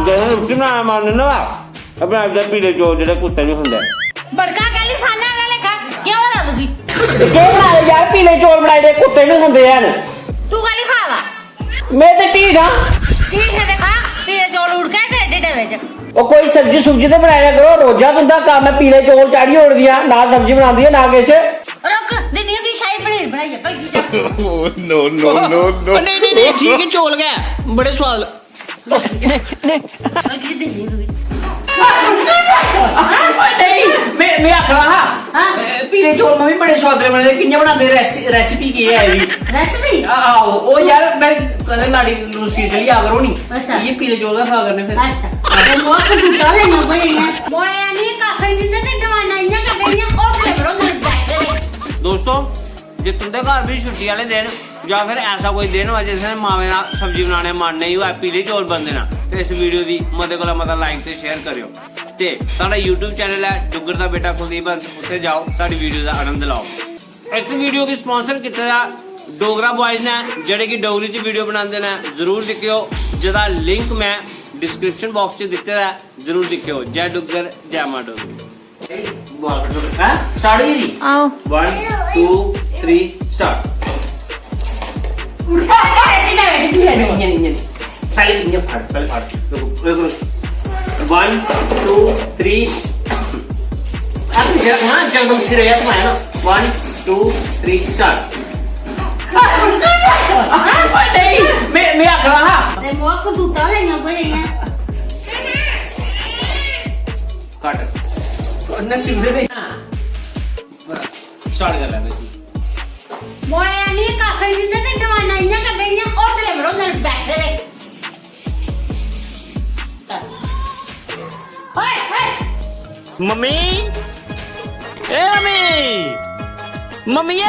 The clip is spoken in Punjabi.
ਰੋਟੀ ਨਾ ਮੰਨ ਨਾ ਆਪਣੇ ਆਪ ਦੇ ਪੀਲੇ ਚੌਲ ਜਿਹੜੇ ਕੁੱਤੇ ਨਹੀਂ ਹੁੰਦੇ ਬੜਕਾ ਕਹਿੰਦੀ ਸਾਨਾ ਵਾਲਾ ਲੇਖਾ ਕਿਉਂ ਬਣਾ ਦੂਗੀ ਕਿਉਂ ਬਣਾਏ ਯਾਰ ਪੀਲੇ ਚੌਲ ਬਣਾਏ ਦੇ ਕੁੱਤੇ ਨਹੀਂ ਹੁੰਦੇ ਹਨ ਤੂੰ ਕਾਲੀ ਖਾਵਾ ਮੈਂ ਤੇ ਠੀਕ ਆ ਠੀਕ ਹੈ ਦੇਖਾ ਪੀਲੇ ਚੌਲ ਉੜ ਕੇ ਤੇ ਢਿੱਡੇ ਵਿੱਚ ਉਹ ਕੋਈ ਸਬਜ਼ੀ ਸੁਬਜ਼ੀ ਤੇ ਬਣਾਇਆ ਕਰੋ ਰੋਜ਼ਾ ਤੁੰਦਾ ਕੰਮ ਹੈ ਪੀਲੇ ਚੌਲ ਚਾੜੀ ਹੋੜਦੀਆਂ ਨਾ ਸਬਜ਼ੀ ਬਣਾਉਂਦੀ ਹੈ ਨਾ ਕੁਛ ਰੁਕ ਦਿਨੀ ਦੀ ਸ਼ਾਹੀ ਪਨੀਰ ਬਣਾਈ ਹੈ नो नो नो नो नहीं ठीक है चौल गए बड़े स्वाद ਭਾਈ ਦਿਨੀ ਦੀ नहीं मैं आख रहा हाँ? पीले चौल में भी बड़े स्वाद बनते कि'यां बनाते रेसिपी की है ये ਰੈਸਪੀ आओ ओ यार मैं कदे लाड़ी रूसी चली आ करो नी अच्छा। ये पीले चौल का खा करने फिर ਅੱਛਾ ਤੇ ਮੋਹ ਕੋ ਦੁੱਤਾ ਲੈ ਨਾ ਬੋਲੇਗਾ ਬੋਲਿਆ ਨਹੀਂ ਕਾਖੜੀ ਦਿੰਦੇ ਤੇ ਜਵਾਨਾ ਇੰਨਾ ਕਰਦੇ ਇੰਨਾ ਉੱਠ ਲੈ ਬਰੋ ਮਰ ਬੈਠੇ ਦੋਸਤੋ ਜੇ ਤੁੰਦੇ ਘਰ ਵੀ ਛੁੱਟੀ ਵਾਲੇ ਦਿਨ ਜਾਂ ਫਿਰ ਐਸਾ ਕੋਈ ਦਿਨ ਹੋਵੇ ਜਿਸ ਨੇ ਮਾਵੇਂ ਨਾਲ ਸਬਜ਼ੀ ਬਣਾਉਣੇ ਮਨ ਨਹੀਂ ਹੋਇਆ ਪੀਲੇ ਚੌਲ ਬਣਦੇ ਨਾ ਤੇ ਇਸ ਵੀਡੀਓ ਦੀ ਮਤੇ ਕੋਲ ਮਤਾ ਲਾਈਕ ਤੇ ਸ਼ੇਅਰ ਕਰਿਓ ਤੇ ਸਾਡਾ YouTube ਚੈਨਲ ਹੈ ਡੁੱਗਰ ਦਾ ਬੇਟਾ ਕੁਲਦੀਪ ਹੰਸ ਉੱਥੇ ਜਾਓ ਸਾਡੀ ਵੀਡੀਓ ਦਾ ਆਨੰਦ ਲਓ ਇਸ ਵੀਡੀਓ ਦੀ ਸਪਾਂਸਰ ਕੀਤਾ ਹੈ ਡੋਗਰਾ ਬॉयਜ਼ ਨੇ ਜਿਹੜੇ ਕਿ ਡੋਗਰੀ ਚ ਵੀਡੀਓ ਬਣਾਉਂਦੇ ਨੇ ਜ਼ਰੂਰ ਦੇਖਿਓ ਜਿਹਦਾ ਲਿੰਕ ਮੈਂ ਡਿਸਕ੍ਰਿਪਸ਼ਨ ਬਾਕਸ 'ਚ ਦਿੱਤਾ ਹੈ ਜ਼ਰੂਰ ਦੇਖਿਓ ਜੈ ਡੁੱਗਰ ਜੈ ਮਾਂ ਡੋਗਰੀ हां स्टार्ट ही ਆਓ 1 2 3 ਸਟਾਰਟ ਉੜਕਾ ਕੇ ਢਿੱਡੇ ਵਿੱਚ ਕੀ ਹੈ नहीं पहले ये फाड़ पहले फाड़ रुको 1 2 3 आप हां जंगल से रहा तुम है ना 1 2 3 स्टार्ट नहीं मैं आख रहा ਤੇ ਮੋਹ ਕੋ ਦੁੱਤਾ ਲੈ ਨਾ ਬੋਲੇਗਾ काट नसीब दे नहीं स्टार्ट कर लेना ਬੋਲਿਆ ਨਹੀਂ ਕਾਖੜੀ ਦਿੰਦੇ ਤੇ ਜਵਾਨਾ ਇੰਨਾ ਕਰਦੇ ਇੰਨਾ ਉੱਠ ਲੈ ਬਰੋ ਮਰ ਬੈਠੇ ਵੇ ਹਾਏ ਹਾਏ मम्मी ए मम्मी मम्मी